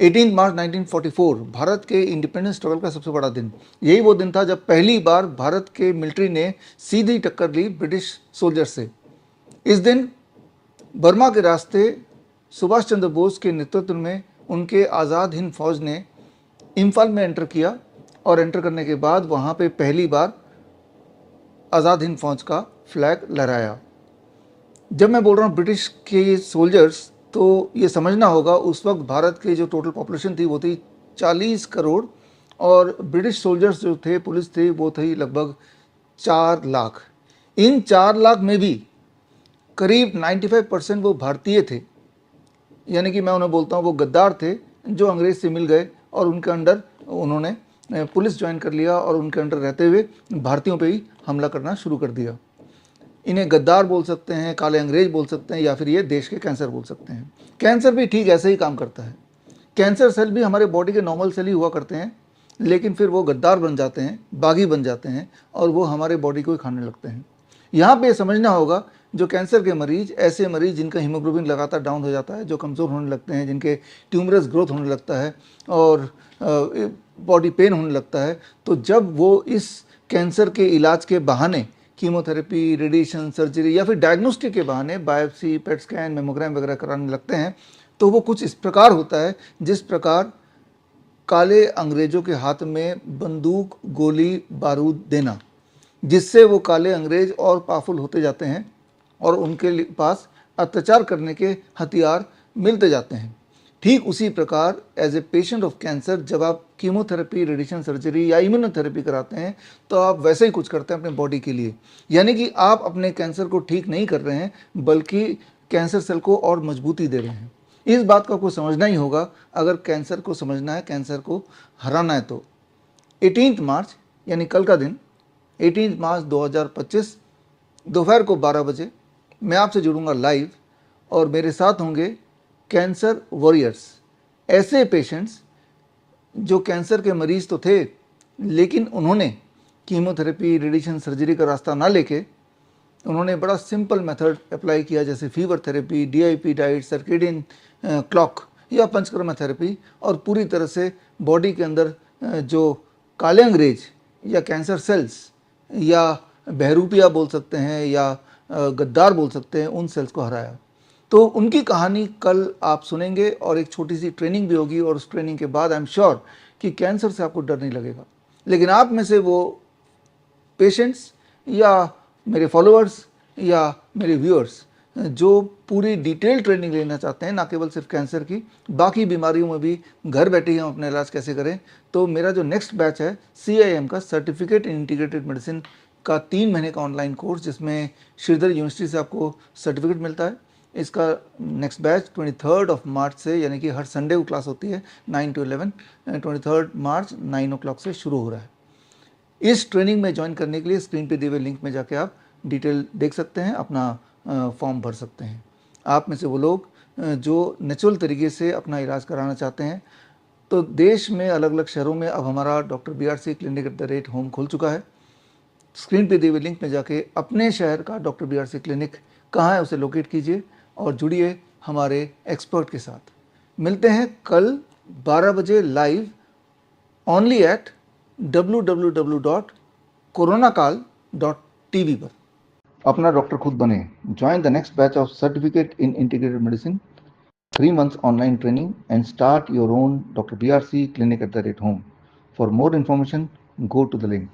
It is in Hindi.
18 मार्च 1944 भारत के इंडिपेंडेंस स्ट्रगल का सबसे बड़ा दिन। यही वो दिन था जब पहली बार भारत के मिलिट्री ने सीधी टक्कर ली ब्रिटिश सोल्जर से। इस दिन बर्मा के रास्ते सुभाष चंद्र बोस के नेतृत्व में उनके आज़ाद हिंद फौज ने इम्फाल में एंटर किया और एंटर करने के बाद वहाँ पे पहली बार आज़ाद हिंद फौज का फ्लैग लहराया। जब मैं बोल रहा हूँ ब्रिटिश के सोल्जर्स, तो ये समझना होगा उस वक्त भारत की जो टोटल पॉपुलेशन थी वो थी 40 करोड़ और ब्रिटिश सोल्जर्स जो थे, पुलिस थी, वो थी लगभग 4 लाख। इन 4 लाख में भी करीब 95% वो भारतीय थे, यानी कि मैं उन्हें बोलता हूँ वो गद्दार थे जो अंग्रेज से मिल गए और उनके अंडर उन्होंने पुलिस ज्वाइन कर लिया और उनके अंडर रहते हुए भारतीयों पे ही हमला करना शुरू कर दिया। इन्हें गद्दार बोल सकते हैं, काले अंग्रेज बोल सकते हैं, या फिर ये देश के कैंसर बोल सकते हैं। कैंसर भी ठीक ऐसे ही काम करता है। कैंसर सेल भी हमारे बॉडी के नॉर्मल सेल ही हुआ करते हैं, लेकिन फिर वो गद्दार बन जाते हैं, बागी बन जाते हैं और वो हमारे बॉडी को ही खाने लगते हैं। यहाँ पे समझना होगा जो कैंसर के मरीज, ऐसे मरीज जिनका हीमोग्लोबिन लगातार डाउन हो जाता है, जो कमज़ोर होने लगते हैं, जिनके ट्यूमरस ग्रोथ होने लगता है और बॉडी पेन होने लगता है, तो जब वो इस कैंसर के इलाज के बहाने कीमोथेरेपी, रेडिएशन, सर्जरी या फिर डायग्नोस्टिक के बहाने बायोप्सी, पेट स्कैन, मेमोग्राम वगैरह कराने लगते हैं, तो वो कुछ इस प्रकार होता है जिस प्रकार काले अंग्रेजों के हाथ में बंदूक, गोली, बारूद देना, जिससे वो काले अंग्रेज और पावरफुल होते जाते हैं और उनके पास अत्याचार करने के हथियार मिलते जाते हैं। ठीक उसी प्रकार as a patient of cancer जब आप कीमोथेरेपी, रेडिएशन सर्जरी या इम्यूनोथेरेपी कराते हैं तो आप वैसे ही कुछ करते हैं अपने बॉडी के लिए, यानी कि आप अपने कैंसर को ठीक नहीं कर रहे हैं बल्कि कैंसर सेल को और मजबूती दे रहे हैं। इस बात को आपको समझना ही होगा अगर कैंसर को समझना है, कैंसर को हराना है। तो 18 मार्च यानी कल का दिन 18 मार्च 2025 दोपहर को 12 बजे मैं आपसे जुड़ूंगा लाइव और मेरे साथ होंगे कैंसर वॉरियर्स, ऐसे पेशेंट्स जो कैंसर के मरीज तो थे लेकिन उन्होंने कीमोथेरेपी, रेडिएशन सर्जरी का रास्ता ना लेके उन्होंने बड़ा सिंपल मेथड अप्लाई किया, जैसे fever therapy, DIP diet, circadian clock या पंचकर्मा थेरेपी, और पूरी तरह से बॉडी के अंदर जो काले अंग्रेज या कैंसर सेल्स या बहरूपिया बोल सकते हैं या गद्दार बोल सकते हैं, उन सेल्स को हराया। तो उनकी कहानी कल आप सुनेंगे और एक छोटी सी ट्रेनिंग भी होगी और उस ट्रेनिंग के बाद आई एम श्योर कि कैंसर से आपको डर नहीं लगेगा। लेकिन आप में से वो पेशेंट्स या मेरे फॉलोअर्स या मेरे व्यूअर्स जो पूरी डिटेल ट्रेनिंग लेना चाहते हैं, ना केवल सिर्फ कैंसर की, बाकी बीमारियों में भी घर बैठे ही हम अपना इलाज कैसे करें, तो मेरा जो नेक्स्ट बैच है CIM का सर्टिफिकेट इन इंटीग्रेटेड मेडिसिन का 3 महीने का ऑनलाइन कोर्स, जिसमें श्रीधर यूनिवर्सिटी से आपको सर्टिफिकेट मिलता है, इसका नेक्स्ट बैच 23 मार्च से, यानी कि हर संडे को क्लास होती है 9 to 11, 23 मार्च 9 o'clock से शुरू हो रहा है। इस ट्रेनिंग में ज्वाइन करने के लिए स्क्रीन पे दिए हुए लिंक में जाके आप डिटेल देख सकते हैं, अपना फॉर्म भर सकते हैं। आप में से वो लोग जो नेचुरल तरीके से अपना इलाज कराना चाहते हैं, तो देश में अलग अलग शहरों में अब हमारा डॉक्टर BRC क्लिनिक @होम खुल चुका है। स्क्रीन पे दिए हुए लिंक में जाके अपने शहर का डॉक्टर BRC क्लिनिक कहाँ है उसे लोकेट कीजिए और जुड़िए हमारे एक्सपर्ट के साथ। मिलते हैं कल 12 बजे लाइव ओनली एट www.coronakal.tv पर। अपना डॉक्टर खुद बने। Join the next batch of certificate in integrated medicine, 3 months online training, and start your own Dr. BRC clinic @home. For more information, go to the link.